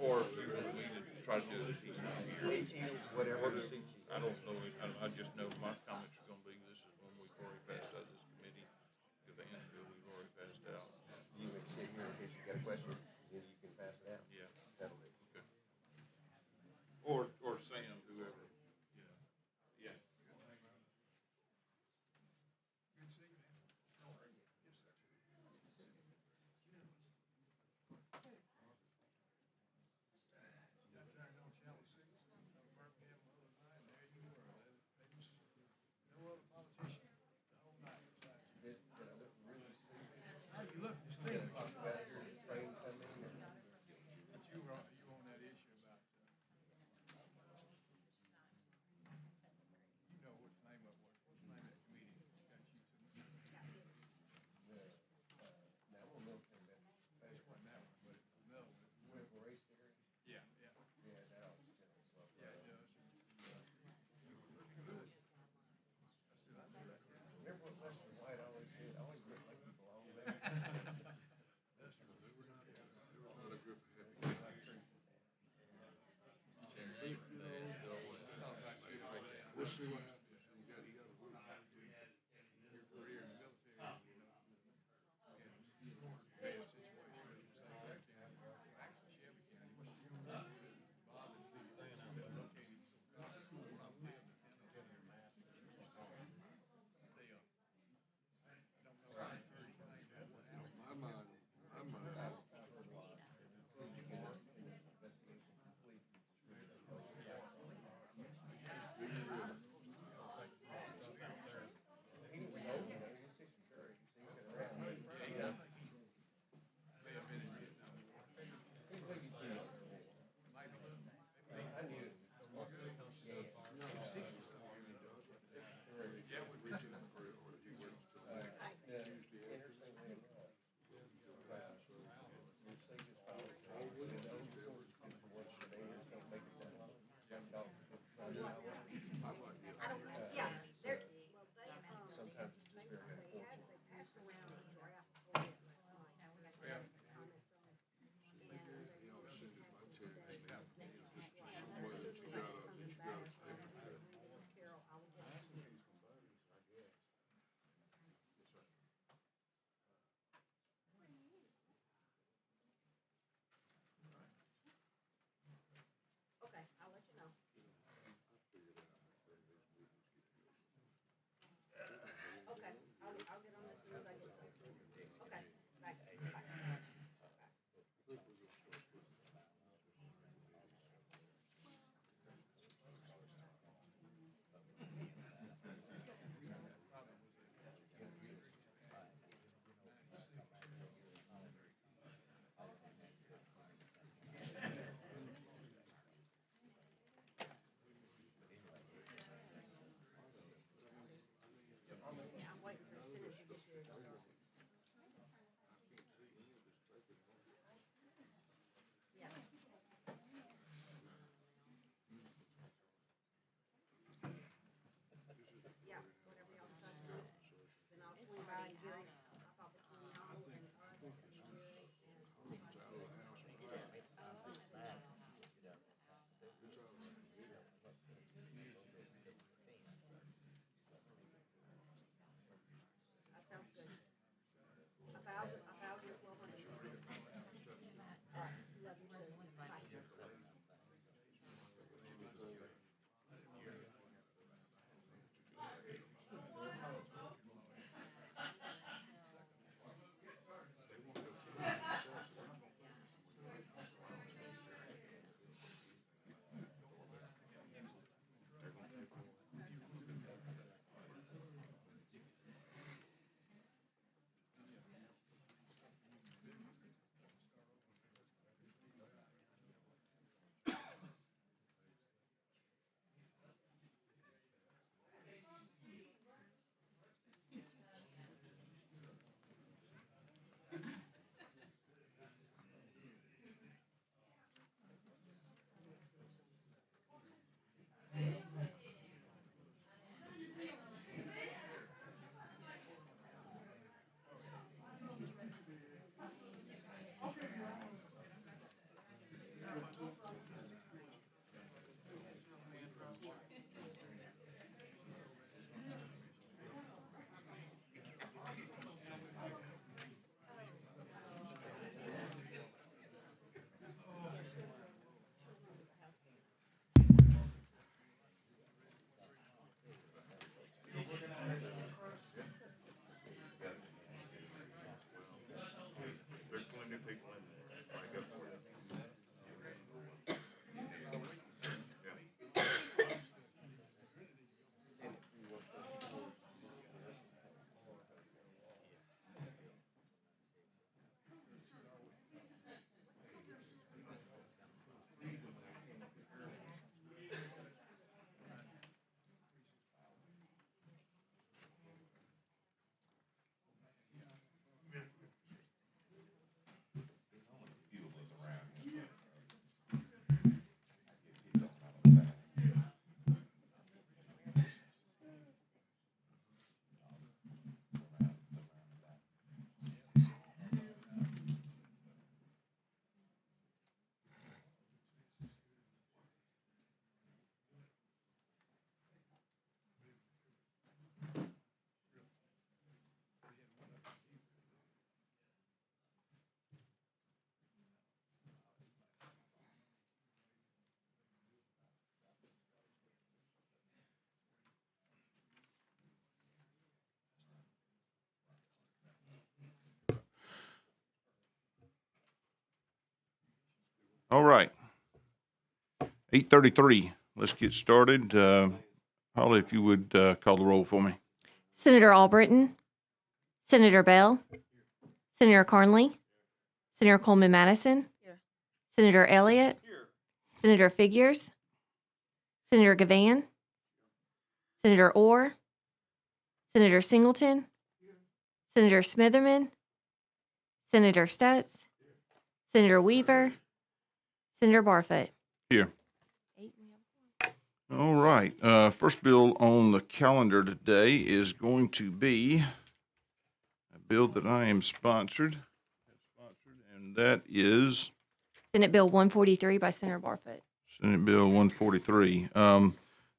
or if you really need to try to do it, she's not here. Whatever. I don't know, I just know my comments are gonna be, this is one we've already passed out of this committee, because the end bill we've already passed out. You can sit here in case you got a question, then you can pass it out. Yeah. That'll do. Okay. Or Sam, whoever, you know, yeah. Good to see you, man. How are you? Yes, sir. Got turned on Channel 6, Birmingham the other night, and there you were. There was no other politician the whole night besides you. Did I look really stupid? Oh, you look We're gonna distinguished. talk about it here, this train coming in. But you were on that issue about, you know what the name of what's the name of that committee that got you to me? Now, we'll look at that. This wasn't that one, but it's another one. Political race theory? Yeah, yeah. Yeah, that was general stuff. Yeah, it does. You were looking good. I said, I know that. Remember what Lester White always said? I always look like people all day. That's true. There was not a group of happy guys. We'll see what happens. You got to work. Your career in the military, you know, bad situation. Actually, Shelby County, but you don't know Bob and Steve located so cool. I'm there, the town of they don't know how to heard anything that went out. My mind. Investigation complete. He was old, you know, he was 63. So he could have ran. Yeah, may have been in Vietnam. He played his game. Might be. I knew him. Yeah, we Reaching out for it, or he waits till the next Tuesday after. Interstate Land Road. Mercedes Power. All Always. what's your name? Don't make it that long. I like it. I don't, yeah, they're, Sometimes it's just very they had, unfortunate. they passed around a draft for it last night. Yeah. Comments on it. He always send it my text. Just As somewhere soon that as you I get gotta something take back, it. Carol, I will get it to you. Okay, I'll let you know. I figured out how those meetings get to go. Okay, I'll get on this as soon as I get something. Okay, thanks. Bye. Yeah, I'm waiting for as soon as you get here to start. Yes. Yeah, whatever y'all decide to do. Then I'll swing by and get it. I thought between y'all and us and Jerry and. It's out of the house. It's out of That sounds good. 1,000, 1,200. All right, love you too. Bye. All right. 8:33. Let's get started. Holly, if you would call the roll for me. Senator Albritton, Senator Bell, Senator Carnley, Senator Coleman Madison, Here. Senator Elliott, Senator Figures, Senator Gavan, Senator Orr, Senator Singleton, Senator Smitherman, Senator Stutz, Senator Weaver, Senator Barfoot. Here. All right. First bill on the calendar today is going to be a bill that I am sponsored, and that is Senate Bill 143 by Senator Barfoot. Senate Bill 143.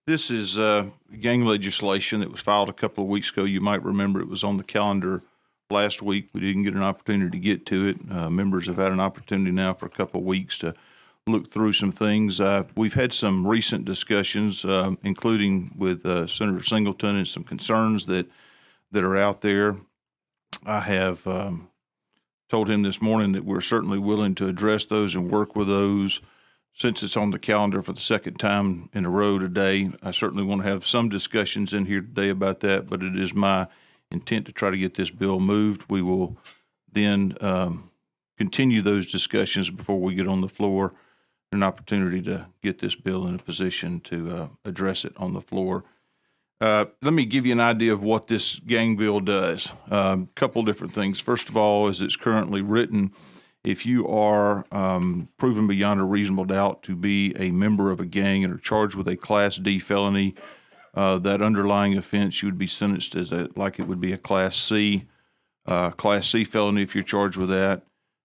This is gang legislation that was filed a couple of weeks ago. You might remember it was on the calendar last week. We didn't get an opportunity to get to it. Members have had an opportunity now for a couple of weeks to look through some things. We've had some recent discussions, including with Senator Singleton, and some concerns that are out there. I have told him this morning that we're certainly willing to address those and work with those. Since it's on the calendar for the second time in a row today, I certainly want to have some discussions in here today about that, but it is my intent to try to get this bill moved. We will then continue those discussions before we get on the floor, an opportunity to get this bill in a position to address it on the floor. Let me give you an idea of what this gang bill does. A couple different things. First of all, as it's currently written, if you are proven beyond a reasonable doubt to be a member of a gang and are charged with a Class D felony, that underlying offense, you would be sentenced as like it would be a Class C felony if you're charged with that.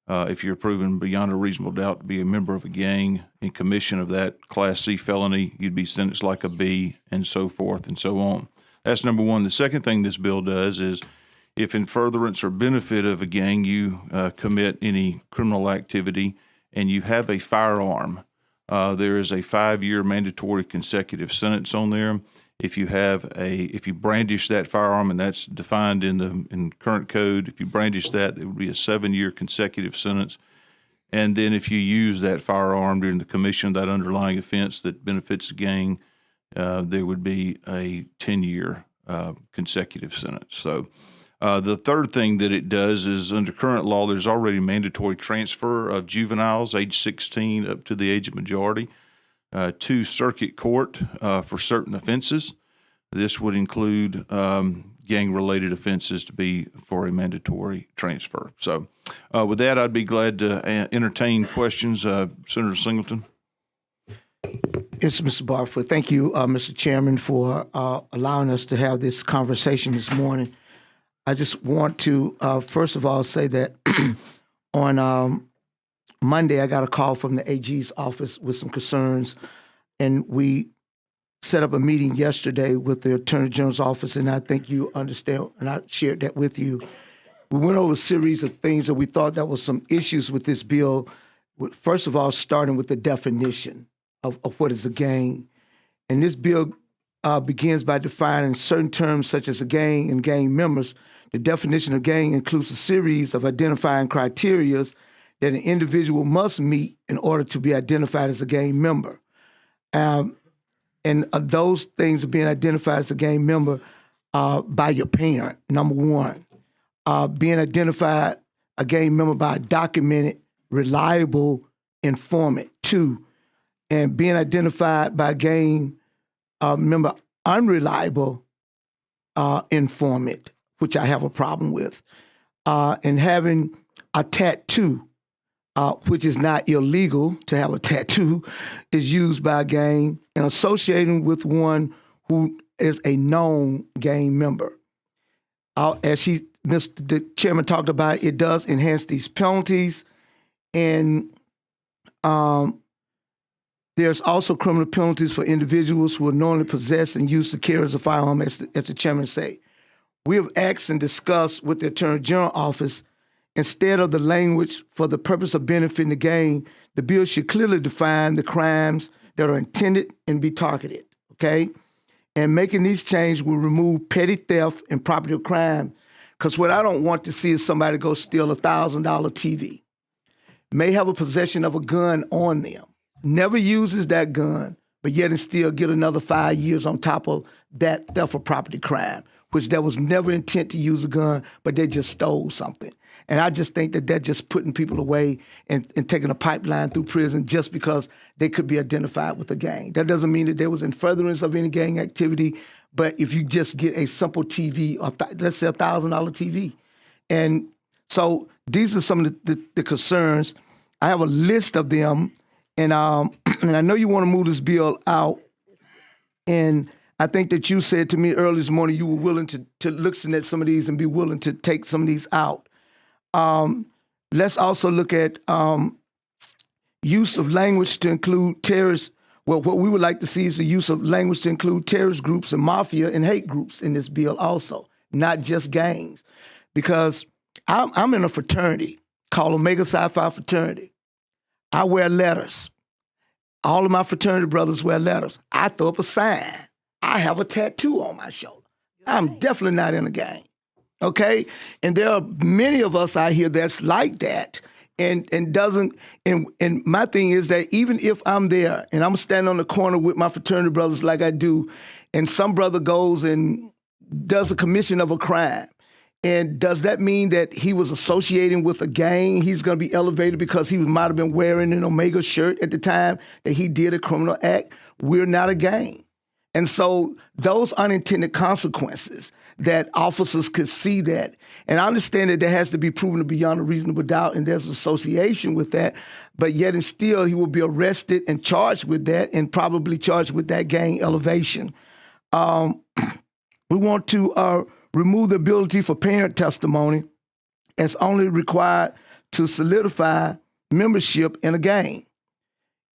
If you're proven beyond a reasonable doubt to be a member of a gang in commission of that Class C felony, you'd be sentenced like a B, and so forth and so on. That's number one. The second thing this bill does is, if in furtherance or benefit of a gang you commit any criminal activity and you have a firearm, there is a 5-year mandatory consecutive sentence on there. If you brandish that firearm, and that's defined in current code, if you brandish that, it would be a 7-year consecutive sentence. And then if you use that firearm during the commission of that underlying offense that benefits the gang, there would be a 10-year consecutive sentence. So the third thing that it does is, under current law, there's already mandatory transfer of juveniles age 16 up to the age of majority to circuit court for certain offenses. This would include gang-related offenses to be for a mandatory transfer. So with that, I'd be glad to entertain questions. Senator Singleton. Yes, Mr. Barfoot. Thank you, Mr. Chairman, for allowing us to have this conversation this morning. I just want to, first of all, say that on Monday, I got a call from the AG's office with some concerns, and we set up a meeting yesterday with the Attorney General's office, and I think you understand, and I shared that with you. We went over a series of things that we thought there was some issues with this bill. First of all, starting with the definition of what is a gang. And this bill begins by defining certain terms such as a gang and gang members. The definition of gang includes a series of identifying criteria that an individual must meet in order to be identified as a gang member. And those things are being identified as a gang member by your parent, number one. Being identified a gang member by a documented, reliable informant, 2. And being identified by a gang member unreliable informant, which I have a problem with, and having a tattoo, which is not illegal to have a tattoo, is used by a gang, and associating with one who is a known gang member. As the chairman talked about, it does enhance these penalties, and there's also criminal penalties for individuals who are knowingly possess and use to carry as a firearm, as the chairman say. We have asked and discussed with the Attorney General office, instead of the language for the purpose of benefiting the gang, the bill should clearly define the crimes that are intended and be targeted, okay? And making these changes will remove petty theft and property crime, because what I don't want to see is somebody go steal a $1,000 TV. may have a possession of a gun on them, never uses that gun, but yet and still get another 5 years on top of that theft or property crime, which there was never intent to use a gun, but they just stole something. And I just think that that's just putting people away and taking a pipeline through prison just because they could be identified with a gang. That doesn't mean that there was in furtherance of any gang activity, but if you just get a simple TV, or let's say $1,000 TV. And so these are some of the concerns. I have a list of them, and and I know you want to move this bill out, and I think that you said to me early this morning you were willing to listen at some of these and be willing to take some of these out. Let's also look at use of language to include terrorist. Well, what we would like to see is the use of language to include terrorist groups and mafia and hate groups in this bill also, not just gangs. Because I'm in a fraternity called Omega Psi Phi Fraternity. I wear letters. All of my fraternity brothers wear letters. I throw up a sign. I have a tattoo on my shoulder. I'm definitely not in a gang. Okay? And there are many of us out here that's like that and doesn't, and my thing is that even if I'm there and I'm standing on the corner with my fraternity brothers like I do, and some brother goes and does a commission of a crime, and does that mean that he was associating with a gang? He's going to be elevated because he might have been wearing an Omega shirt at the time that he did a criminal act? We're not a gang. And so those unintended consequences that officers could see that, and I understand that there has to be proven to be beyond a reasonable doubt, and there's association with that, but yet and still he will be arrested and charged with that, and probably charged with that gang elevation. We want to remove the ability for parent testimony as only required to solidify membership in a gang.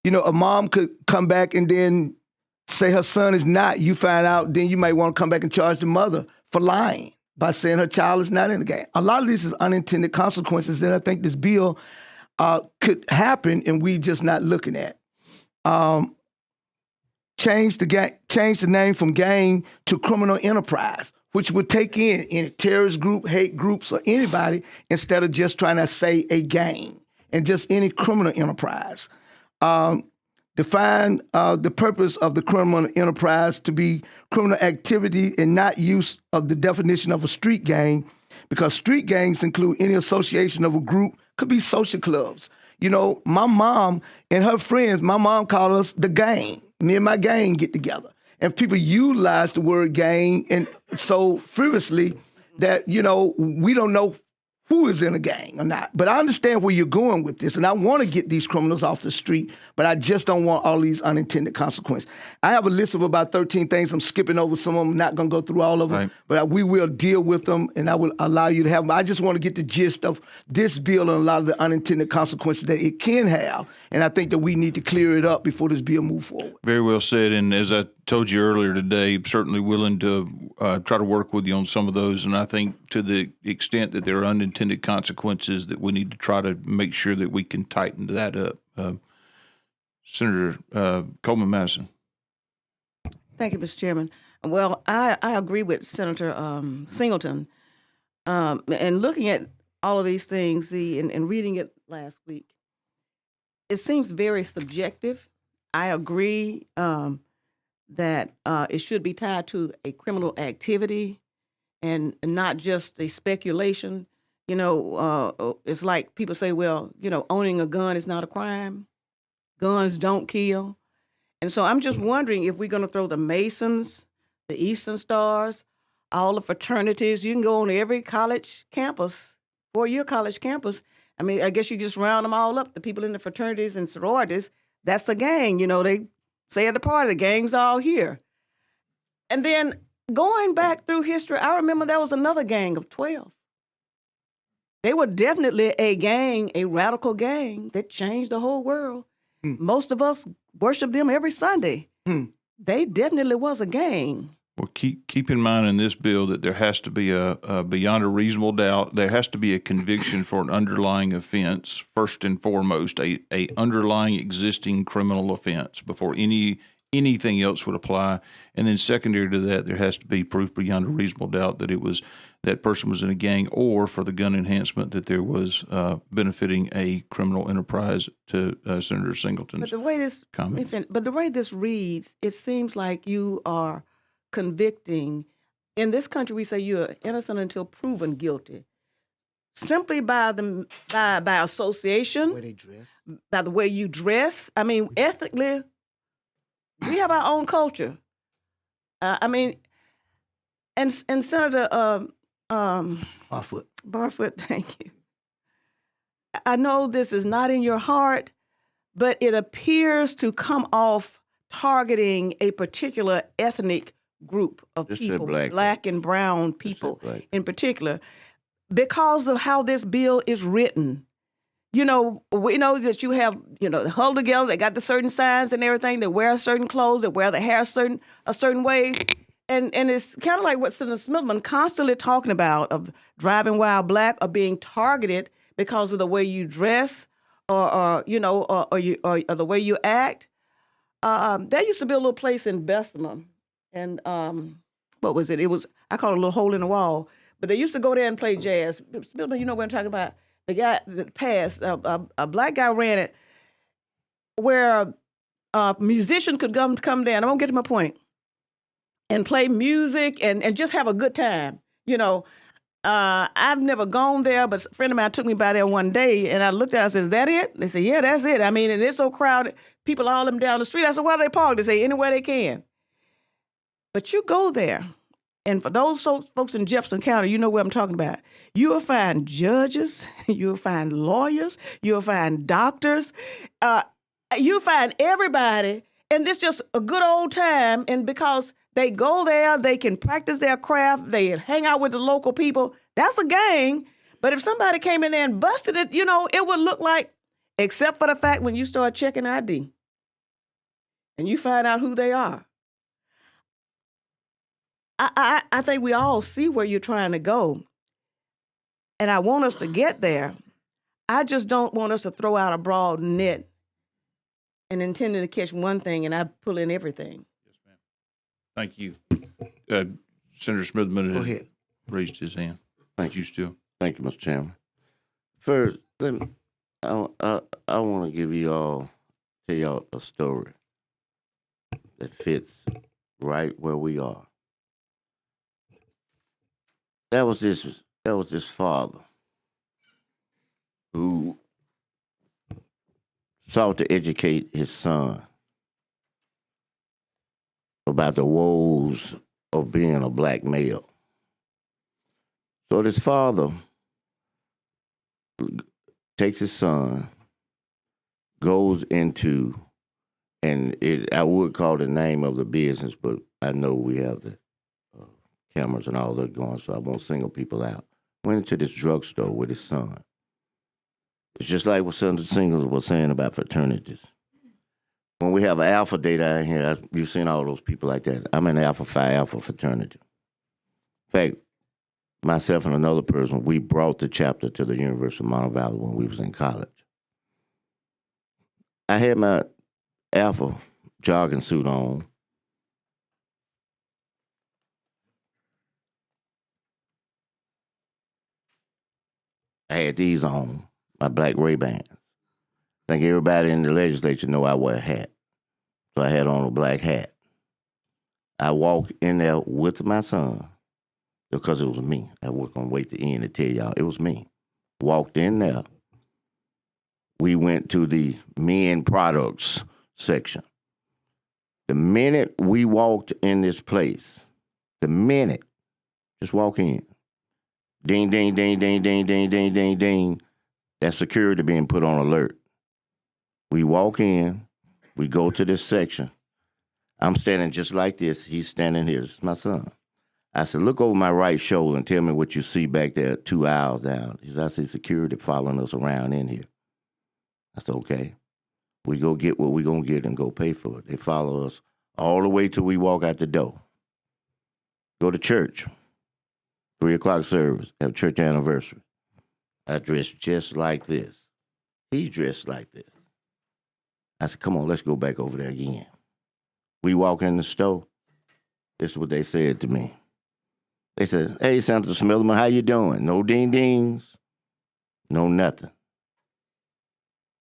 You know, a mom could come back and then say her son is not, you find out, then you might want to come back and charge the mother for lying by saying her child is not in the gang. A lot of this is unintended consequences that I think this bill could happen and we just not looking at. Change the name from gang to criminal enterprise, which would take in any terrorist group, hate groups, or anybody instead of just trying to say a gang and just any criminal enterprise. Define the purpose of the criminal enterprise to be criminal activity and not use of the definition of a street gang, because street gangs include any association of a group, could be social clubs. You know, my mom and her friends, my mom called us the gang. Me and my gang get together. And people utilize the word gang and so frivolously that, you know, we don't know who is in a gang or not. But I understand where you're going with this, and I want to get these criminals off the street, but I just don't want all these unintended consequences. I have a list of about 13 things. I'm skipping over some of them. I'm not going to go through all of them, right, but we will deal with them, and I will allow you to have them. I just want to get the gist of this bill and a lot of the unintended consequences that it can have, and I think that we need to clear it up before this bill moves forward. Very well said, and as I told you earlier today, certainly willing to try to work with you on some of those, and I think to the extent that there are unintended consequences that we need to try to make sure that we can tighten that up. Senator Coleman Madison. Thank you, Mr. Chairman. Well, I agree with Senator Singleton. And looking at all of these things, and reading it last week, it seems very subjective. I agree that it should be tied to a criminal activity and not just a speculation. You know, it's like people say, well, you know, owning a gun is not a crime. Guns don't kill. And so I'm just wondering if we're going to throw the Masons, the Eastern Stars, all the fraternities. You can go on every college campus, four-year college campus. I mean, I guess you just round them all up. The people in the fraternities and sororities, that's a gang. You know, they say at the party, the gang's all here. And then going back through history, I remember there was another gang of 12. They were definitely a gang, a radical gang that changed the whole world. Most of us worship them every Sunday. They definitely was a gang. Well, keep in mind in this bill that there has to be a beyond a reasonable doubt, there has to be a conviction for an underlying offense, first and foremost, a underlying existing criminal offense before anything else would apply. And then secondary to that, there has to be proof beyond a reasonable doubt that it was that person was in a gang, or for the gun enhancement that there was benefiting a criminal enterprise, to Senator Singleton's But the way this, comment. but the way this reads, it seems like you are convicting. In this country, we say you're innocent until proven guilty, simply by by association, Where they dress. by the way you dress. I mean, ethically, we have our own culture. I mean, and Senator Barfoot. Barfoot, thank you. I know this is not in your heart, but it appears to come off targeting a particular ethnic group of Just say people, black and brown Just say people black. in particular, because of how this bill is written. You know, we know that you have, they huddle together, they got the certain signs and everything, they wear certain clothes, they wear the hair a certain way. And it's kind of like what Senator Smithman constantly talking about, of driving while black, or being targeted because of the way you dress, or the way you act. There used to be a little place in Bessemer, and what was it? I call it a little hole in the wall. But they used to go there and play jazz. Smithman, you know what I'm talking about? The guy that passed, a black guy ran it, where a musician could come there, and I'm gonna get to my point, and play music and just have a good time. I've never gone there, but a friend of mine took me by there one day, and I looked at it, I said, "Is that it?" They said, "Yeah, that's it." I mean, and it's so crowded, people all them down the street. I said, "Where do they park?" They say, "Anywhere they can." But you go there, and for those folks in Jefferson County, you know what I'm talking about. You will find judges, you'll find lawyers, you'll find doctors, you'll find everybody, and it's just a good old time. And because they go there, they can practice their craft, they hang out with the local people. That's a gang. But if somebody came in there and busted it, it would look like, except for the fact when you start checking ID and you find out who they are. I think we all see where you're trying to go. And I want us to get there. I just don't want us to throw out a broad net and intending to catch one thing and I pull in everything. Yes, ma'am. Thank you. Senator Smithman Go had ahead. raised his hand. Thank you, Stu. Thank you, Mr. Chairman. First, I want to tell y'all a story that fits right where we are. That was this father who sought to educate his son about the woes of being a black male. So this father takes his son, goes into, and I would call the name of the business, but I know we have the cameras and all that going, so I won't single people out. Went into this drugstore with his son. It's just like what Senator Singleton was saying about fraternities. When we have an Alpha Day down here, you've seen all those people like that. I'm in Alpha Phi Alpha fraternity. In fact, myself and another person, we brought the chapter to the University of Montevallo when we was in college. I had my Alpha jogging suit on. I had these on, my black Ray-Bans. I think everybody in the legislature know I wear a hat. So I had on a black hat. I walked in there with my son because it was me. I wasn't going to wait to the end to tell y'all. It was me. Walked in there. We went to the men products section. The minute we walked in this place, just walk in. Ding, ding, ding, ding, ding, ding, ding, ding, ding. That's security being put on alert. We walk in, we go to this section. I'm standing just like this. He's standing here. This is my son. I said, look over my right shoulder and tell me what you see back there 2 aisles down. He said, I see security following us around in here. I said, okay. We go get what we going to get and go pay for it. They follow us all the way till we walk out the door. Go to church. 3 o'clock service, have church anniversary. I dressed just like this. He dressed like this. I said, come on, let's go back over there again. We walk in the store. This is what they said to me. They said, "Hey, Senator Smillerman, how you doing?" No ding dings, no nothing.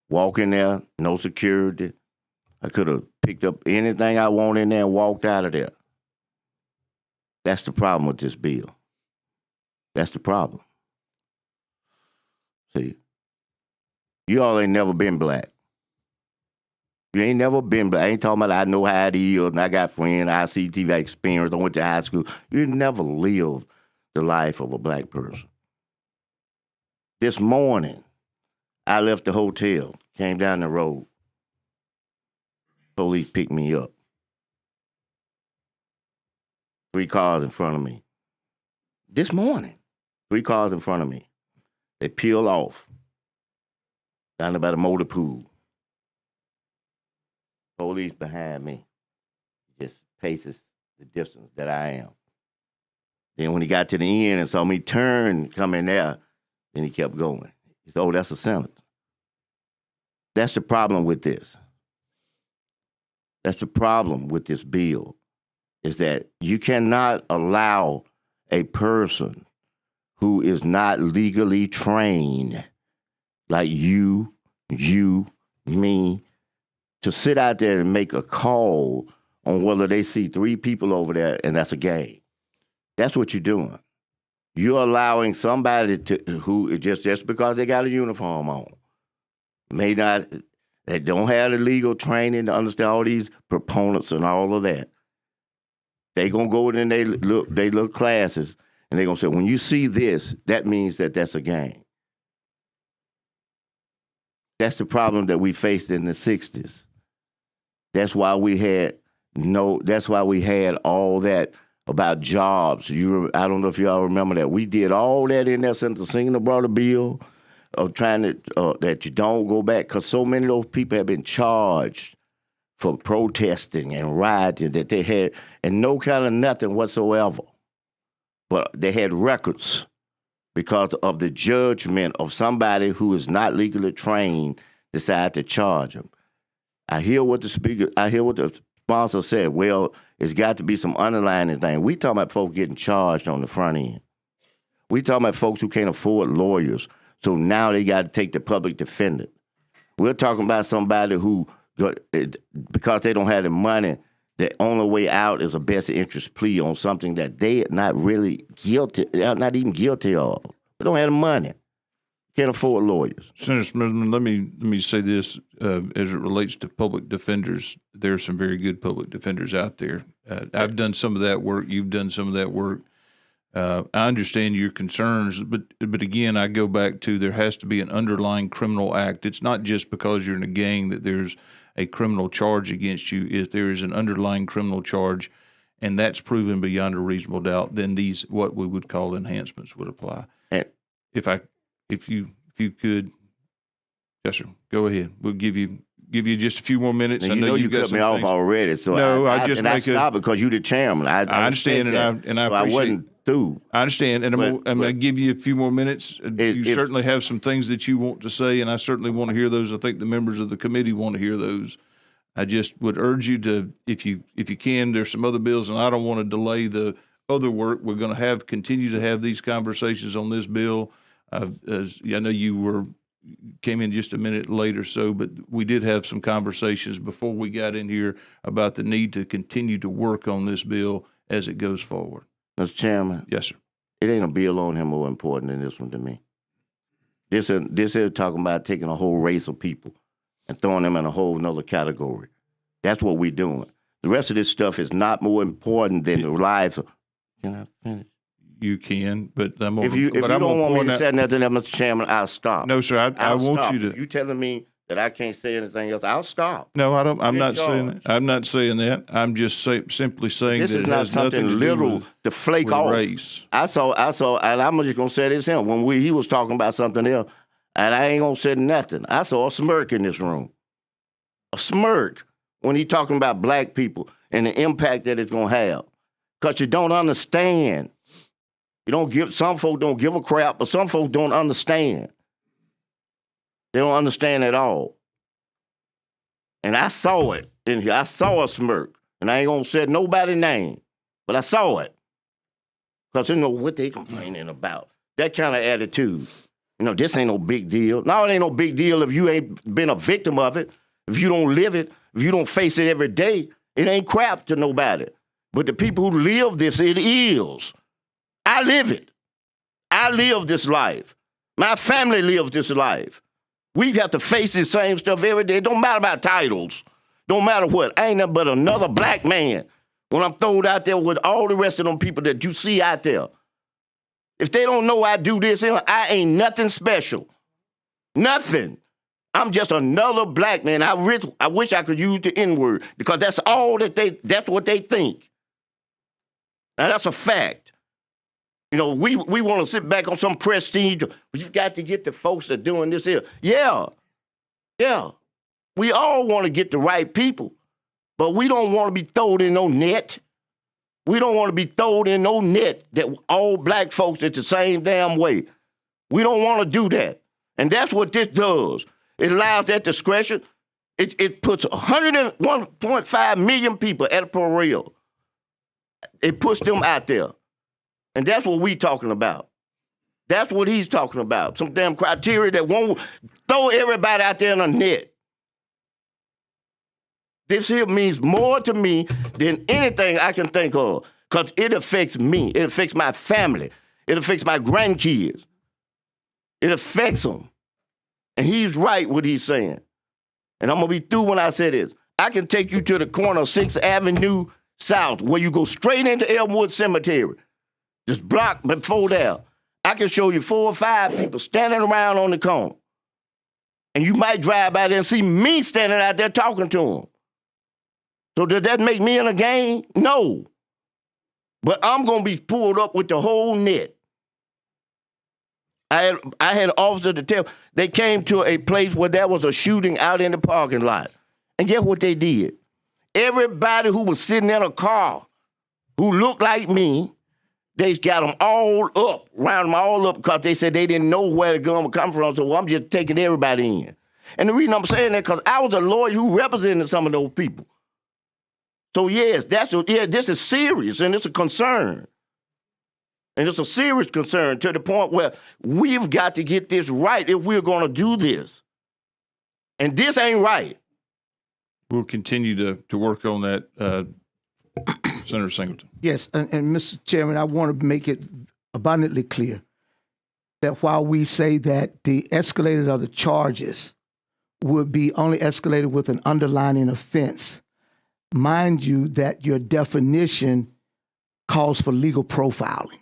Walk in there, no security. I could have picked up anything I want in there and walked out of there. That's the problem with this bill. That's the problem. See, you all ain't never been black. You ain't never been black. I ain't talking about I know how it is and I got friends, I see TV experience, I went to high school. You never lived the life of a black person. This morning, I left the hotel, came down the road. Police picked me up. 3 cars in front of me. This morning, 3 cars in front of me. They peel off down there by the motor pool. Police behind me. Just paces the distance that I am. Then when he got to the end and saw me turn, come in there, then he kept going. He said, "Oh, that's a senator." That's the problem with this. That's the problem with this bill, is that you cannot allow a person who is not legally trained, like you, me, to sit out there and make a call on whether they see 3 people over there and that's a game. That's what you're doing. You're allowing somebody who just because they got a uniform on, may not, they don't have the legal training to understand all these proponents and all of that. They gonna go in they look classes and they gonna say, when you see this, that means that that's a game. That's the problem that we faced in the 60s. That's why we had all that about jobs. I don't know if y'all remember that. We did all that in there since the Singer brought a bill of trying to, that you don't go back, because so many of those people have been charged for protesting and rioting that they had, and no kind of nothing whatsoever. But they had records because of the judgment of somebody who is not legally trained decide to charge them. I hear what the sponsor said. Well, it's got to be some underlying thing. We talking about folks getting charged on the front end. We talking about folks who can't afford lawyers, so now they got to take the public defender. We're talking about somebody who, because they don't have the money, the only way out is a best interest plea on something that they are not really guilty, not even guilty of. They don't have the money. Can't afford lawyers. Senator Smithman, let me say this as it relates to public defenders. There are some very good public defenders out there. I've done some of that work. You've done some of that work. I understand your concerns, but again, I go back to there has to be an underlying criminal act. It's not just because you're in a gang that there's a criminal charge against you. If there is an underlying criminal charge, and that's proven beyond a reasonable doubt, then these what we would call enhancements would apply. If you could, yes, sir. Go ahead. We'll give you just a few more minutes. Now, I know you cut me off already, so no, I stopped because you're the chairman. I understand, and I appreciate. I wasn't through. I understand, and I'm going to give you a few more minutes. You certainly have some things that you want to say, and I certainly want to hear those. I think the members of the committee want to hear those. I just would urge you to, if you can, there's some other bills, and I don't want to delay the other work. We're going to continue to have these conversations on this bill. As I know you came in just a minute late or so, but we did have some conversations before we got in here about the need to continue to work on this bill as it goes forward. Mr. Chairman. Yes, sir. It ain't a bill on him more important than this one to me. This is talking about taking a whole race of people and throwing them in a whole nother category. That's what we're doing. The rest of this stuff is not more important than the lives of. Can I finish? You can, but I'm if you don't want me to say nothing, Mr. Chairman, I'll stop. No, sir. I want stop. you to. You telling me that I can't say anything else? I'll stop. No, I don't. I'm not saying that. I'm not saying that. I'm just simply saying this that is it not has nothing something to little do to flake with off. race. I saw, and I'm just gonna say this him when he was talking about something else, and I ain't gonna say nothing. I saw a smirk in this room, a smirk when he talking about black people and the impact that it's gonna have, because you don't understand. Some folks don't give a crap, but some folks don't understand. They don't understand at all. And I saw it in here. I saw a smirk. And I ain't gonna say nobody's name, but I saw it. because they know what they complaining about. That kind of attitude. You know, this ain't no big deal. No, it ain't no big deal if you ain't been a victim of it, if you don't live it, if you don't face it every day. It ain't crap to nobody. But the people who live this, it is. I live it. I live this life. My family lives this life. We have to face the same stuff every day. It don't matter about titles. Don't matter what. I ain't nothing but another black man when I'm thrown out there with all the rest of them people that you see out there. If they don't know I do this, I ain't nothing special. Nothing. I'm just another black man. I wish I could use the N-word because that's what they think. Now that's a fact. You know, we want to sit back on some prestige. You've got to get the folks that are doing this here. Yeah. We all want to get the right people, but we don't want to be thrown in no net. We don't want to be thrown in no net that all black folks are the same damn way. We don't want to do that. And that's what this does. It allows that discretion. It puts 101.5 million people at a parade. It puts them out there. And that's what we talking about. That's what he's talking about. Some damn criteria that won't throw everybody out there in a net. This here means more to me than anything I can think of because it affects me. It affects my family. It affects my grandkids. It affects them. And he's right what he's saying. And I'm going to be through when I say this. I can take you to the corner of 6th Avenue South where you go straight into Elmwood Cemetery. Just block before there. I can show you 4 or 5 people standing around on the corner. And you might drive by there and see me standing out there talking to them. So does that make me in a game? No. But I'm going to be pulled up with the whole net. I had an officer to tell, they came to a place where there was a shooting out in the parking lot. And guess what they did? Everybody who was sitting in a car who looked like me, they got them all up, round them all up because they said they didn't know where the gun would come from. So I'm just taking everybody in. And the reason I'm saying that because I was a lawyer who represented some of those people. So yes, this is serious and it's a concern. And it's a serious concern to the point where we've got to get this right if we're going to do this. And this ain't right. We'll continue to work on that, Senator Singleton. Yes, and Mr. Chairman, I want to make it abundantly clear that while we say that the escalated of the charges would be only escalated with an underlying offense, mind you that your definition calls for legal profiling.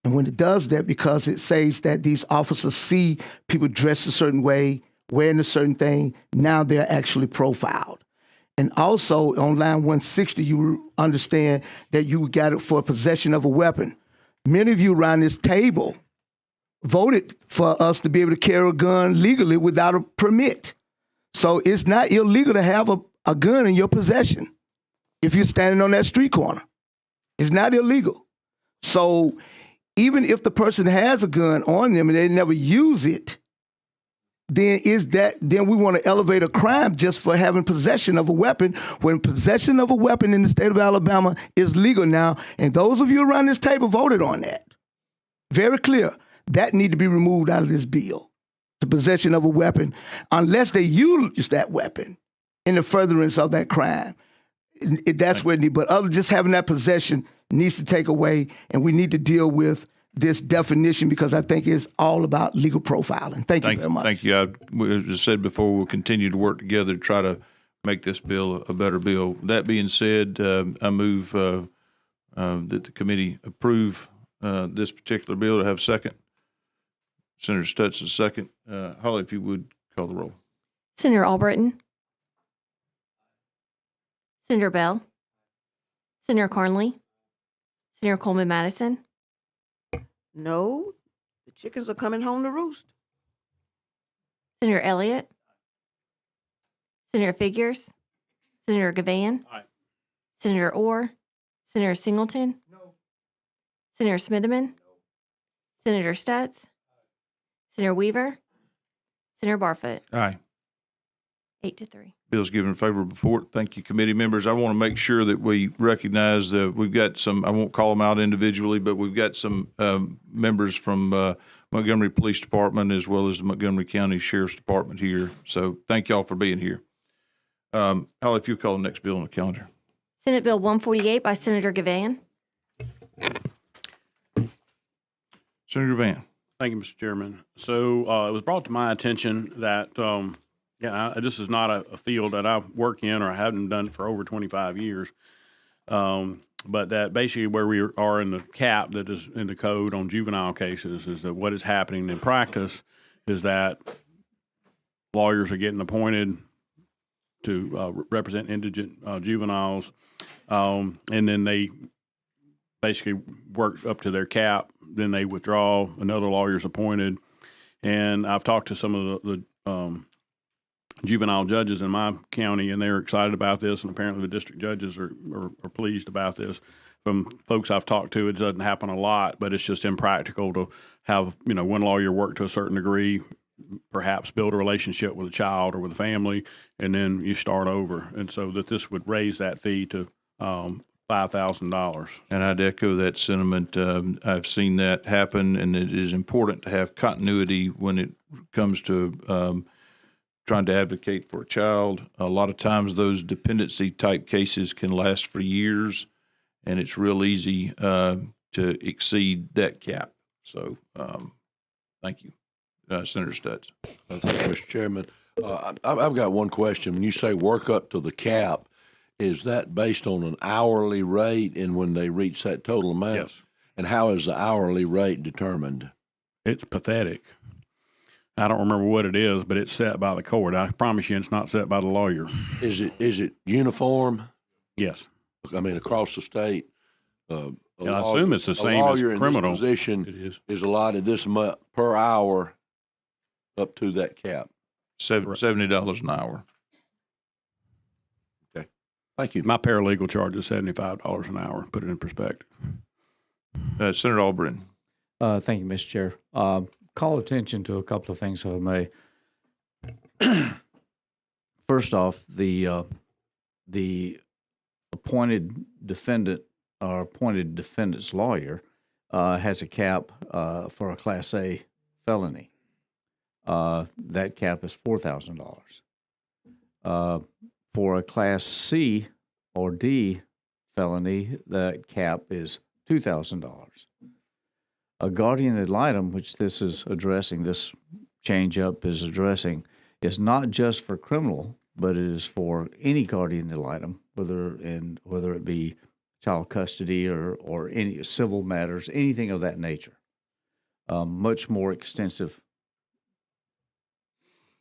And when it does that, because it says that these officers see people dressed a certain way, wearing a certain thing, now they're actually profiled. And also on line 160, you understand that you got it for possession of a weapon. Many of you around this table voted for us to be able to carry a gun legally without a permit. So it's not illegal to have a gun in your possession if you're standing on that street corner. It's not illegal. So even if the person has a gun on them and they never use it, then we want to elevate a crime just for having possession of a weapon when possession of a weapon in the state of Alabama is legal now. And those of you around this table voted on that. Very clear. That need to be removed out of this bill. The possession of a weapon, unless they use that weapon in the furtherance of that crime. That's where it needs, but other just having that possession needs to take away, and we need to deal with this definition because I think it's all about legal profiling. Thank you very much. Thank you. As I said before, we'll continue to work together to try to make this bill a better bill. That being said, I move that the committee approve this particular bill. To have a second. Senator Stutz is second. Holly, if you would call the roll. Senator Albritton, Senator Bell, Senator Carnley, Senator Coleman Madison, No, the chickens are coming home to roost. Senator Elliott, Senator Figures, Senator Gavan, Aye. Senator Orr, Senator Singleton, Senator Smitherman, Senator Stutz, Senator Weaver, Senator Barfoot. Aye. 8-3. Bill's given a favorable report. Thank you, committee members. I want to make sure that we recognize that we've got some, I won't call them out individually, but we've got some members from Montgomery Police Department as well as the Montgomery County Sheriff's Department here. So thank y'all for being here. Holly, if you call the next bill on the calendar. Senate Bill 148 by Senator Gavan. Senator Van. Thank you, Mr. Chairman. So it was brought to my attention that this is not a field that I've worked in or I haven't done for over 25 years. But that basically where we are in the cap that is in the code on juvenile cases is that what is happening in practice is that lawyers are getting appointed to represent indigent juveniles, and then they basically work up to their cap. Then they withdraw. Another lawyer's appointed, and I've talked to some of the juvenile judges in my county, and they're excited about this. And apparently, the district judges are pleased about this. From folks I've talked to, it doesn't happen a lot, but it's just impractical to have one lawyer work to a certain degree, perhaps build a relationship with a child or with a family, and then you start over. And so that this would raise that fee to $5,000. And I'd echo that sentiment. I've seen that happen, and it is important to have continuity when it comes to trying to advocate for a child. A lot of times those dependency type cases can last for years, and it's real easy to exceed that cap. So thank you. Senator Stutz. Thank you, Mr. Chairman. I've got one question. When you say work up to the cap, is that based on an hourly rate and when they reach that total amount? Yes. And how is the hourly rate determined? It's pathetic. I don't remember what it is, but it's set by the court. I promise you it's not set by the lawyer. Is it uniform? Yes. I mean, across the state? I assume it's the same as in criminal. This position It is allotted this amount per hour up to that cap. $70 an hour. Okay. Thank you. My paralegal charge is $75 an hour. Put it in perspective. Senator Albritton. Thank you, Mr. Chair. Call attention to a couple of things, if I may. First off, the appointed defendant or appointed defendant's lawyer has a cap for a Class A felony. That cap is $4,000. For a Class C or D felony, that cap is $2,000. A guardian ad litem, which this is addressing, this change up is addressing, is not just for criminal, but it is for any guardian ad litem, whether it be child custody or any civil matters, anything of that nature. Much more extensive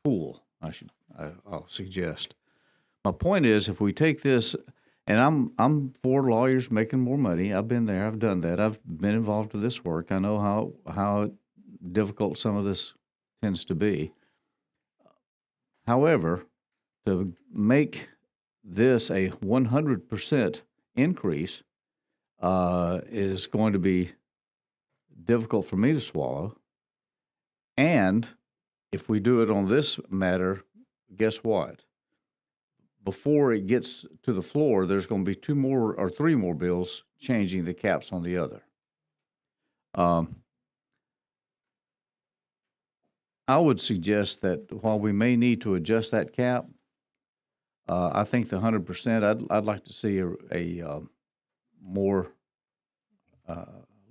pool, I'll suggest. My point is, if we take this, and I'm for lawyers making more money. I've been there. I've done that. I've been involved with this work. I know how difficult some of this tends to be. However, to make this a 100% increase is going to be difficult for me to swallow. And if we do it on this matter, guess what? Before it gets to the floor, there's going to be 2 more or 3 more bills changing the caps on the other. I would suggest that while we may need to adjust that cap, I think the 100%, I'd like to see a more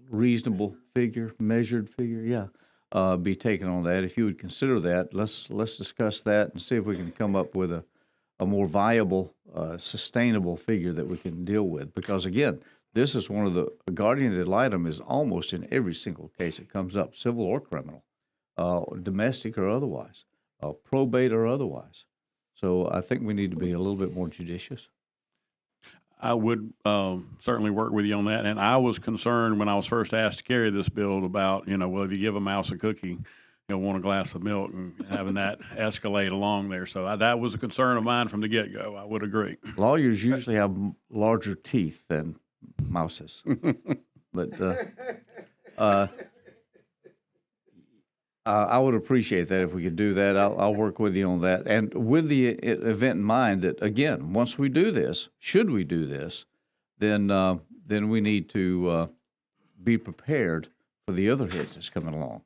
reasonable figure, measured figure, be taken on that. If you would consider that, let's discuss that and see if we can come up with a more viable, sustainable figure that we can deal with. Because again, this is one of the guardian ad litem is almost in every single case it comes up, civil or criminal, domestic or otherwise, probate or otherwise. So I think we need to be a little bit more judicious. I would certainly work with you on that. And I was concerned when I was first asked to carry this bill about, well, if you give a mouse a cookie, you'll want a glass of milk, and having that escalate along there. So that was a concern of mine from the get-go. I would agree. Lawyers usually have larger teeth than mouses. But I would appreciate that if we could do that. I'll work with you on that. And with the event in mind that, again, once we do this, should we do this, then we need to be prepared for the other hits that's coming along.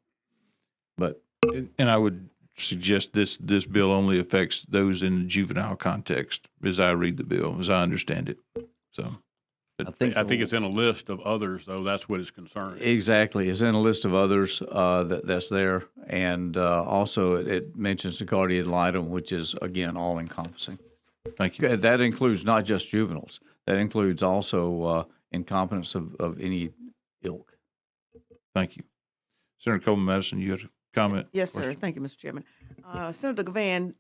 But And I would suggest this bill only affects those in the juvenile context, as I read the bill, as I understand it. So, I think it's in a list of others, though. That's what it's concerned. exactly, it's in a list of others that's there, and also it mentions the guardian ad litem, which is again all encompassing. thank you. That includes not just juveniles. That includes also incompetence of any ilk. Thank you. Senator Coleman Madison, you had a comment? Yes, sir. Question? Thank you, Mr. Chairman. Senator Gavan,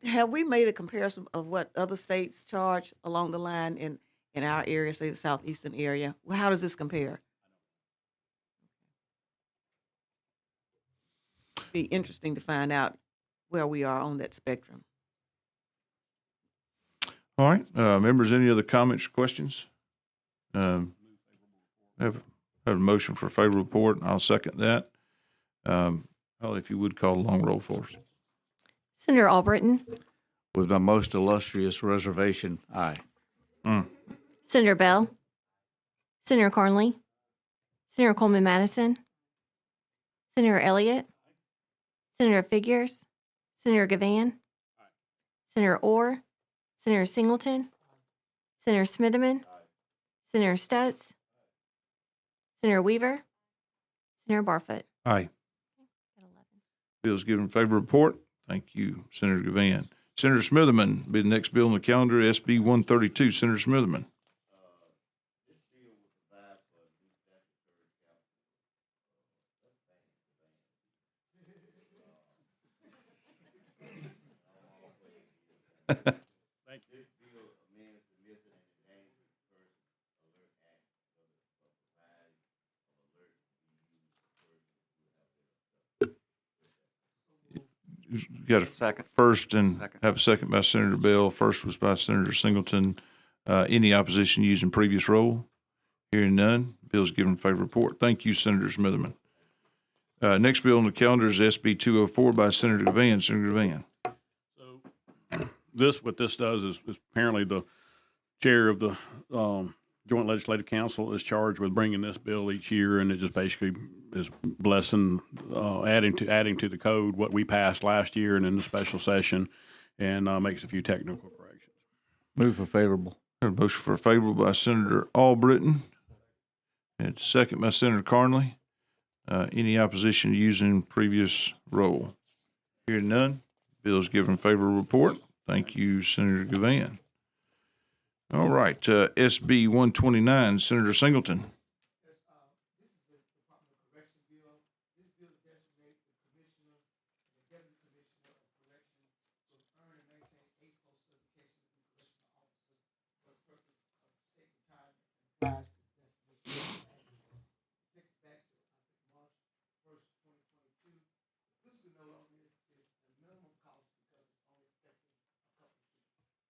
have we made a comparison of what other states charge along the line in our area, say the southeastern area? Well, how does this compare? Be interesting to find out where we are on that spectrum. All right, members, any other comments or questions? Have a motion for a favorable report, and I'll second that. Holly, if you would call a long roll for us. Senator Albritton, With my most illustrious reservation, aye. Senator Bell, Senator Carnley, Senator Coleman Madison, Senator Elliott, Senator Figures, Senator Gavan, Senator Orr, Senator Singleton, Senator Smitherman, Senator Stutz, Senator Weaver, Senator Barfoot. Aye. Bill's given favorable report. Thank you, Senator Gavan. Senator Smitherman, be the next bill on the calendar, SB 132. Senator Smitherman. Got a Second. first and Second. have a second by Senator Bell. First was by Senator Singleton. Any opposition using previous roll? Hearing none, bill's given favorable report. Thank you, Senator Smitherman. Next bill on the calendar is SB 204 by Senator Gavan. Senator Gavan. What this does is apparently the chair of the Joint Legislative Council is charged with bringing this bill each year, and it just basically is blessing, adding to the code what we passed last year and in the special session, and makes a few technical corrections. Move for favorable. Got a motion for favorable by Senator Albritton, and second by Senator Carnley. Any opposition using previous roll? Hearing none, bill's given favorable report. Thank you, Senator Gavan. All right, SB 129, Senator Singleton.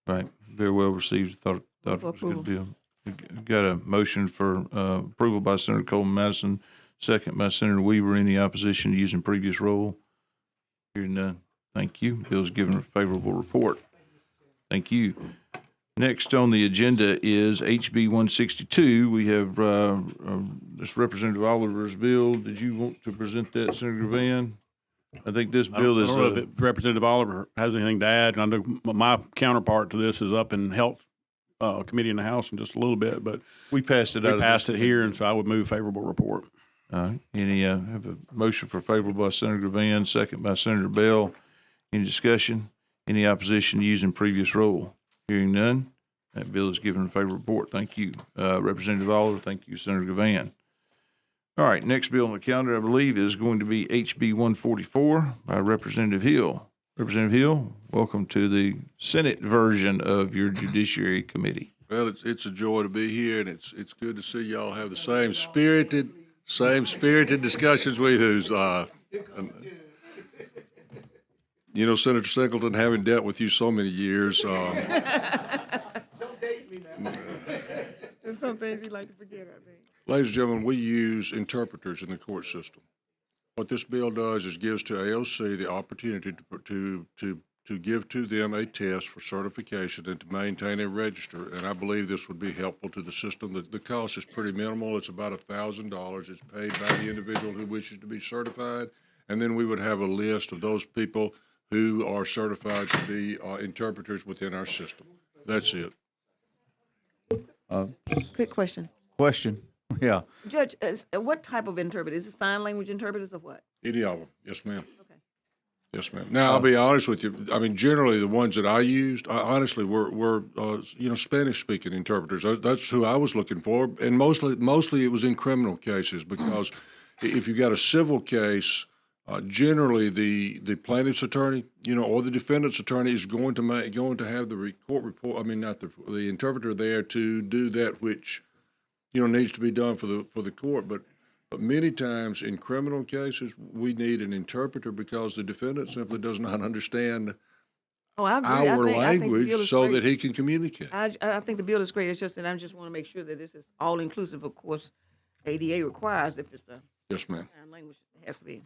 Right, very well received. Thought it was a good deal. Got a motion for approval by Senator Coleman Madison, second by Senator Weaver. Any opposition to using previous roll? Hearing none. Thank you. Bill's given a favorable report. Thank you. Next on the agenda is HB 162. We have this Representative Oliver's bill. Did you want to present that, Senator Van? I think this bill is. I don't know if Representative Oliver has anything to add. I know my counterpart to this is up in Health Committee in the House in just a little bit, but we passed it. We passed it here, and so I would move favorable report. All right. Any have a motion for favorable by Senator Van, second by Senator Bell. Any discussion? Any opposition to using previous roll? Hearing none, that bill is given a favorable report. Thank you, Representative Oliver. Thank you, Senator Gavan. All right, next bill on the calendar, I believe, is going to be HB 144 by Representative Hill. Representative Hill, welcome to the Senate version of your Judiciary Committee. Well, it's a joy to be here, and it's good to see y'all have the same spirited discussions we do. You know, Senator Singleton, having dealt with you so many years. Don't date me now. There's some things you like to forget, I think. Ladies and gentlemen, we use interpreters in the court system. What this bill does is gives to AOC the opportunity to give to them a test for certification and to maintain a register. And I believe this would be helpful to the system. The cost is pretty minimal. It's about $1,000. It's paid by the individual who wishes to be certified. And then we would have a list of those people who are certified to be interpreters within our system. That's it. Quick question. Question. Yeah. Judge, what type of interpreter? Is it sign language interpreters or what? Any of them. Yes, ma'am. Okay. Yes, ma'am. Now, I'll be honest with you. I mean, generally, the ones that I used, honestly, were Spanish-speaking interpreters. That's who I was looking for, and mostly it was in criminal cases because if you got a civil case, generally the plaintiff's attorney, or the defendant's attorney is going to have the court report. I mean, not the interpreter there to do that which needs to be done for the court, but many times in criminal cases, we need an interpreter because the defendant simply does not understand I agree. our I think the language bill is so great. that he can communicate. I think the bill is great. It's just that I just want to make sure that this is all inclusive. Of course, ADA requires if it's a Yes, ma'am. sign language, it has to be.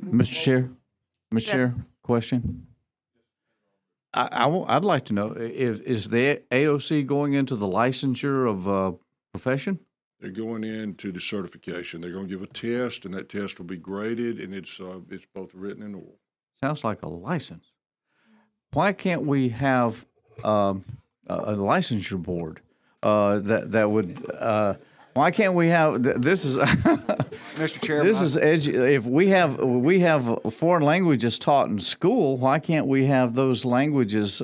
Mr. Chair, question. I'd like to know, is the AOC going into the licensure of profession? They're going into the certification. They're going to give a test, and that test will be graded, and it's both written and oral. Sounds like a license. Why can't we have a licensure board that would? Why can't we have this? Is Mr. Chairman, this is if we have foreign languages taught in school, why can't we have those languages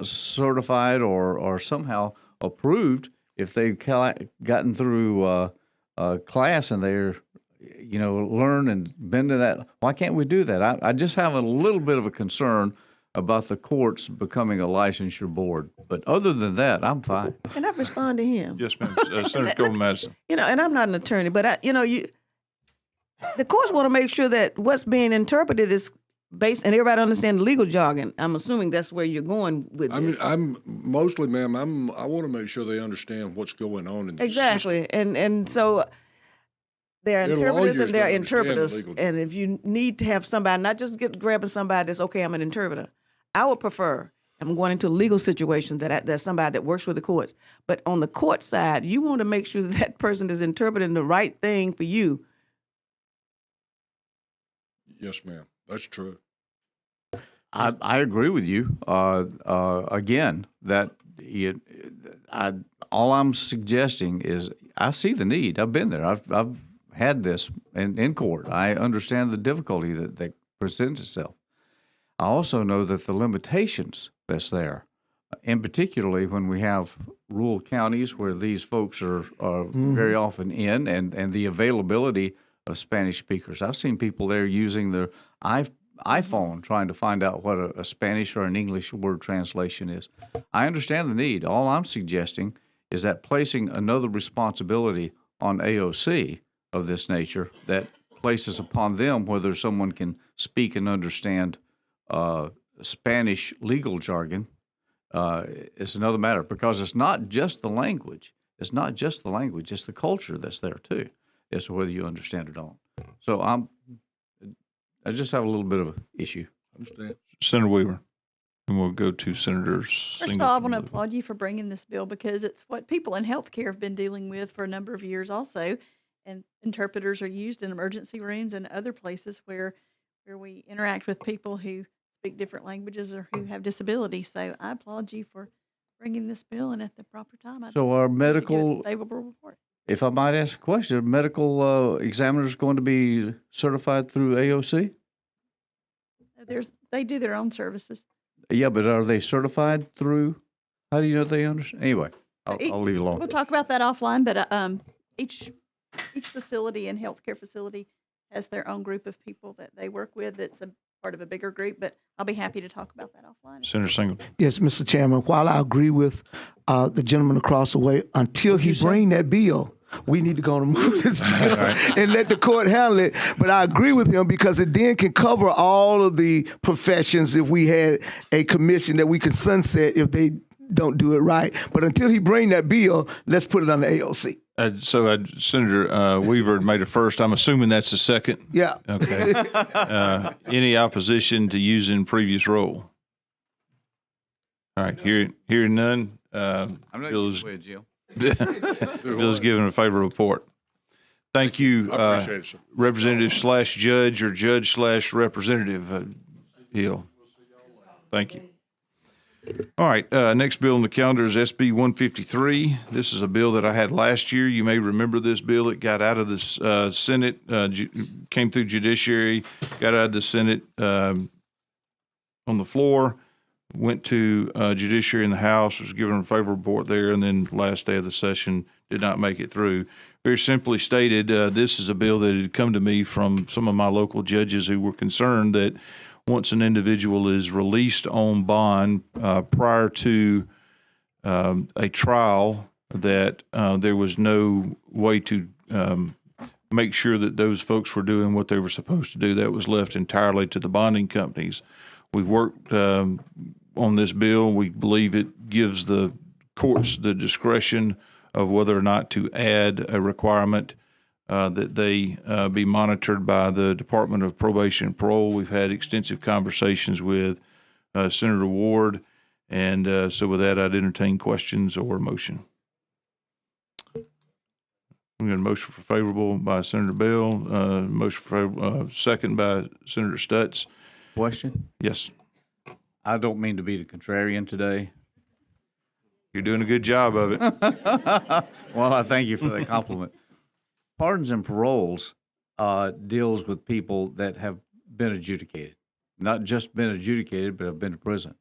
certified or somehow approved if they've gotten through class and they're learn and been to that? Why can't we do that? I just have a little bit of a concern about the courts becoming a licensure board. But other than that, I'm fine. Can I respond to him? Yes, ma'am. Senator Coleman Madison. And I'm not an attorney, but the courts want to make sure that what's being interpreted is based, and everybody understands legal jargon. I'm assuming that's where you're going with I this. mean, I'm mostly, ma'am. I want to make sure they understand what's going on in the Exactly, and so there are They're interpreters lawyers and there are that understand interpreters, legal. and if you need to have somebody, not just grabbing somebody that's okay, I'm an interpreter. I would prefer. I'm going into a legal situation that's somebody that works with the courts. But on the court side, you want to make sure that person is interpreting the right thing for you. Yes, ma'am. That's true. I agree with you. Again, all I'm suggesting is I see the need. I've been there. I've had this in court. I understand the difficulty that presents itself. I also know that the limitations that's there, and particularly when we have rural counties where these folks are very often in, and the availability of Spanish speakers. I've seen people there using their iPhone trying to find out what a Spanish or an English word translation is. I understand the need. All I'm suggesting is that placing another responsibility on AOC of this nature that places upon them whether someone can speak and understand Spanish legal jargon is another matter, because it's not just the language. It's not just the language. It's the culture that's there too, as to whether you understand it or not. So I just have a little bit of an issue. Understand. Senator Weaver. And we'll go to Senator First of all, I want to applaud you for bringing this bill because it's what people in healthcare have been dealing with for a number of years also. And interpreters are used in emergency rooms and other places where we interact with people who speak different languages or who have disabilities. So I applaud you for bringing this bill and at the proper time. So our medical, favorable report. if I might ask a question, are medical examiners going to be certified through AOC? They do their own services. Yeah, but are they certified through? How do you know they understand? Anyway, I'll leave it alone. We'll talk about that offline, but each facility and healthcare facility has their own group of people that they work with. It's a part of a bigger group, but I'll be happy to talk about that offline. Senator Singleton. Yes, Mr. Chairman, while I agree with the gentleman across the way, until he bring that bill, we need to go and move this bill and let the court handle it. But I agree with him because it then can cover all of the professions if we had a commission that we could sunset if they don't do it right. But until he bring that bill, let's put it on the AOC. Senator Weaver had made a first. I'm assuming that's a second. Yeah. Okay. Any opposition to using previous role? All right. Hearing none. I'm not Bill's, with Jill. Bill's giving a favorable report. Thank you, I appreciate it, sir. Representative / Judge or Judge / Representative Hill. Thank you. All right, next bill on the calendar is SB 153. This is a bill that I had last year. You may remember this bill. It got out of the Senate, came through Judiciary, got out of the Senate on the floor, went to Judiciary in the House, was given a favorable report there, and then last day of the session did not make it through. Very simply stated, this is a bill that had come to me from some of my local judges who were concerned that once an individual is released on bond prior to a trial, that there was no way to make sure that those folks were doing what they were supposed to do. That was left entirely to the bonding companies. We've worked on this bill. We believe it gives the courts the discretion of whether or not to add a requirement that they be monitored by the Department of Probation and Parole. We've had extensive conversations with Senator Ward, and so with that, I'd entertain questions or motion. I'm going to motion for favorable by Senator Bell, motion for favorable, second by Senator Stutz. Question? Yes. I don't mean to be the contrarian today. You're doing a good job of it. Well, I thank you for that compliment. Pardons and paroles deals with people that have been adjudicated, not just been adjudicated, but have been to prison,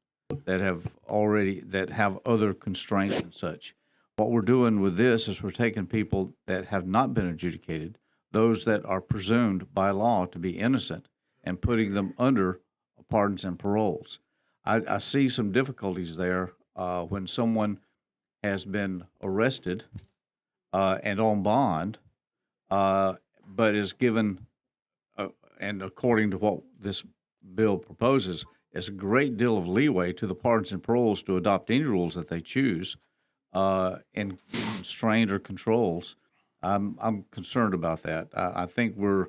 that have other constraints and such. What we're doing with this is we're taking people that have not been adjudicated, those that are presumed by law to be innocent, and putting them under pardons and paroles. I see some difficulties there when someone has been arrested and on bond, but is given, and according to what this bill proposes, is a great deal of leeway to the pardons and paroles to adopt any rules that they choose, and constraint or controls. I'm concerned about that. I think we're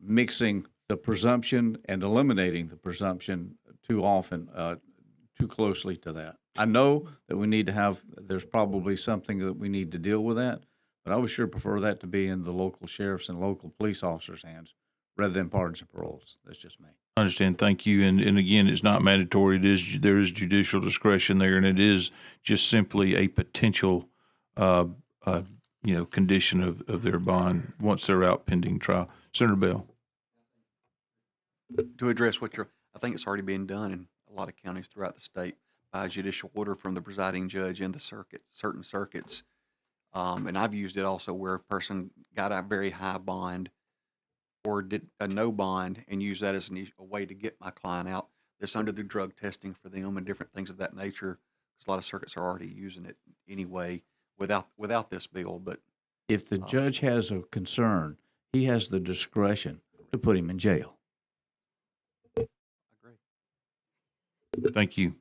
mixing the presumption and eliminating the presumption too often, too closely to that. I know that we need to have, there's probably something that we need to deal with that, but I would sure prefer that to be in the local sheriffs and local police officers' hands rather than pardons and paroles. That's just me. I understand. Thank you. And again, it's not mandatory. There is judicial discretion there, and it is just simply a potential, condition of their bond once they're out pending trial. Senator Bell. To address I think it's already being done in a lot of counties throughout the state by judicial order from the presiding judge in the certain circuits. And I've used it also where a person got a very high bond or did a no bond and use that as a way to get my client out that's under the drug testing for them and different things of that nature. Because a lot of circuits are already using it anyway without this bill. But if the judge has a concern, he has the discretion to put him in jail. I agree. Thank you.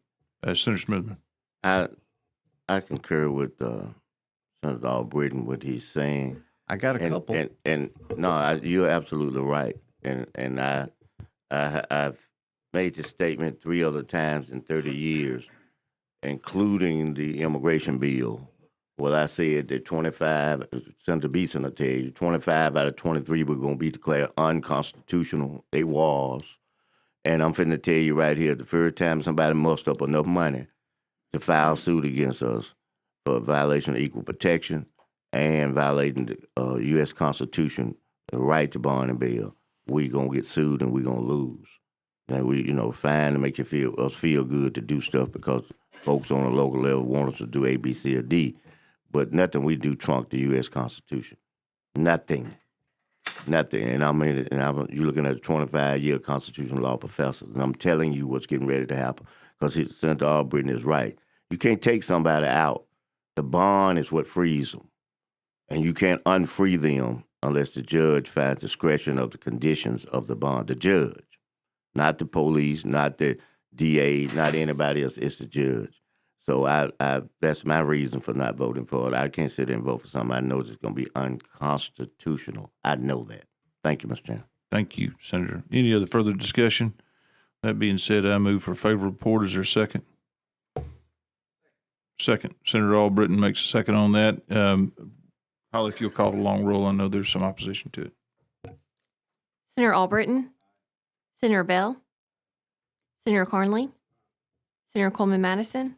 Senator Smithman. I concur with Senator Albritton, what he's saying. I got a couple. And no, you're absolutely right. And I've made this statement 3 other times in 30 years, including the immigration bill. Well, I said that 25, Senator Beeson will tell you, 25 out of 23 were going to be declared unconstitutional. They was. And I'm finna tell you right here, the first time somebody mustered up enough money to file suit against us for violation of equal protection and violating the U.S. Constitution, the right to bond and bail, we going to get sued and we going to lose. And we, fine to make us feel good to do stuff because folks on a local level want us to do A, B, C, or D. But nothing we do trump the U.S. Constitution. Nothing. And you're looking at a 25-year constitutional law professor, and I'm telling you what's getting ready to happen because Senator Albritton is right. You can't take somebody out. The bond is what frees them, and you can't unfree them unless the judge finds discretion of the conditions of the bond. The judge, not the police, not the DA, not anybody else. It's the judge. So I that's my reason for not voting for it. I can't sit there and vote for something I know is going to be unconstitutional. I know that. Thank you, Mr. Chairman. Thank you, Senator. Any other further discussion? That being said, I move for favorable report. Is there a second? Second. Senator Albritton makes a second on that. Holly, if you'll call the long roll, I know there's some opposition to it. Senator Albritton, Senator Bell, Senator Cornley, Senator Coleman Madison,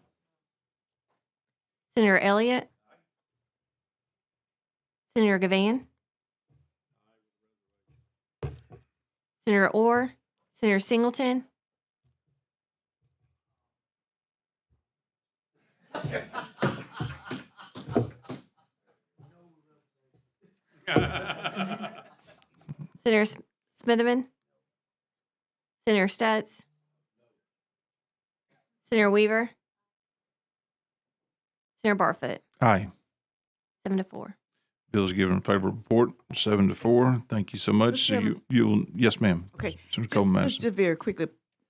Senator Elliott, Senator Gavan, Senator Orr, Senator Singleton, Senator Smitherman, Senator Stutz, Senator Weaver, Senator Barfoot, Aye. 7-4. Bill's given favorable report, 7-4. Thank you so much. Mr. So Chairman. you'll, yes, ma'am. Okay. Senator Coleman Madison. Just very quickly,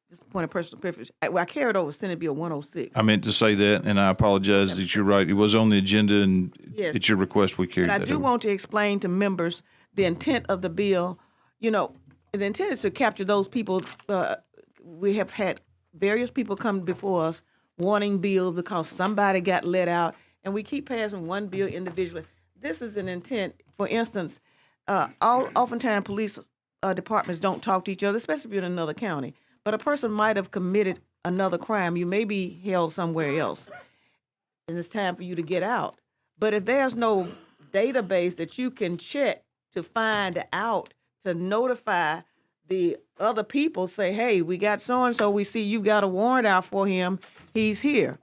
just a point of personal preference. I carried over Senate Bill 106. I meant to say that, and I apologize that you're right. It was on the agenda, and Yes. at your request, we carried But I that do over. want to explain to members the intent of the bill. You know, the intent is to capture those people. We have had various people come before us wanting bills because somebody got let out, and we keep passing one bill individually. This is an intent. For instance, oftentimes police departments don't talk to each other, especially if you're in another county. But a person might have committed another crime. You may be held somewhere else, and it's time for you to get out. But if there's no database that you can check to find out, to notify the other people, say, hey, we got so-and-so, we see you got a warrant out for him, he's here.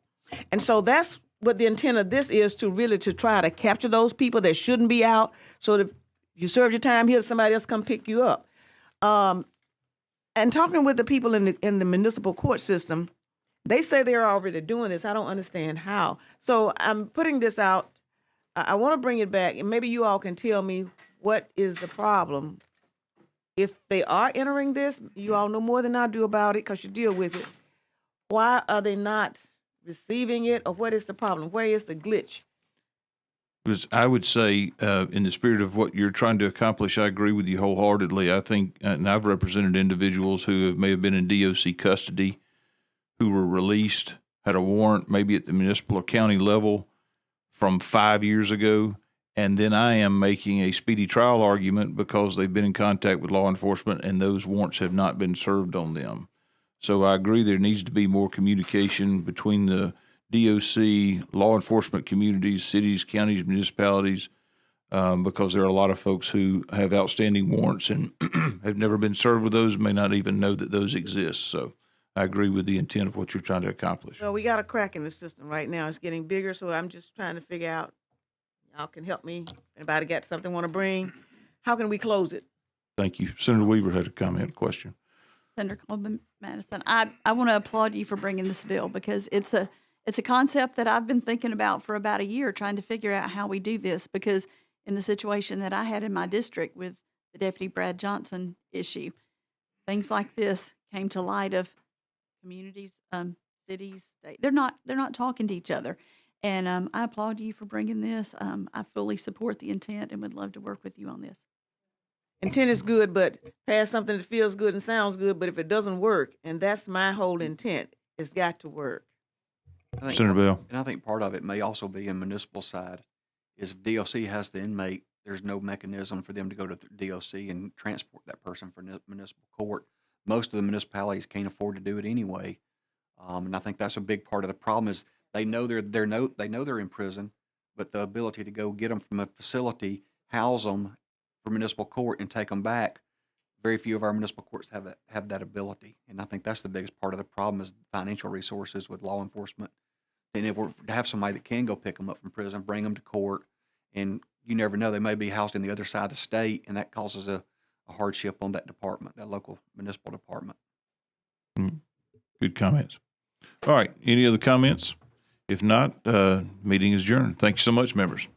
And so that's what the intent of this is, to really to try to capture those people that shouldn't be out, so that if you serve your time here, somebody else come pick you up. And talking with the people in the municipal court system, they say they're already doing this. I don't understand how. So I'm putting this out. I want to bring it back, and maybe you all can tell me what is the problem. If they are entering this, you all know more than I do about it because you deal with it. Why are they not receiving it, or what is the problem? Where is the glitch? Because I would say, in the spirit of what you're trying to accomplish, I agree with you wholeheartedly. I think, and I've represented individuals who may have been in DOC custody, who were released, had a warrant maybe at the municipal or county level from 5 years ago, and then I am making a speedy trial argument because they've been in contact with law enforcement and those warrants have not been served on them. So I agree there needs to be more communication between the DOC, law enforcement communities, cities, counties, municipalities, because there are a lot of folks who have outstanding warrants and have never been served with those, may not even know that those exist. So I agree with the intent of what you're trying to accomplish. Well, we got a crack in the system right now. It's getting bigger, so I'm just trying to figure out, y'all can help me. Anybody got something want to bring? How can we close it? Thank you. Senator Weaver had a comment, question. Senator Coleman Madison, I want to applaud you for bringing this bill, because it's a concept that I've been thinking about for about a year, trying to figure out how we do this, because in the situation that I had in my district with the Deputy Brad Johnson issue, things like this came to light of communities, cities, state. They're not talking to each other. And I applaud you for bringing this. I fully support the intent and would love to work with you on this. Intent is good, but pass something that feels good and sounds good, but if it doesn't work, and that's my whole intent, it's got to work. Senator Bell. And I think part of it may also be in municipal side, is if DOC has the inmate, there's no mechanism for them to go to the DOC and transport that person for municipal court. Most of the municipalities can't afford to do it anyway. And I think that's a big part of the problem, is they know they're in prison, but the ability to go get them from a facility, house them for municipal court, and take them back, very few of our municipal courts have that ability. And I think that's the biggest part of the problem, is financial resources with law enforcement. And if we're to have somebody that can go pick them up from prison, bring them to court, and you never know, they may be housed in the other side of the state, and that causes a hardship on that department, that local municipal department. Good comments. All right. Any other comments? If not, meeting is adjourned. Thank you so much, members.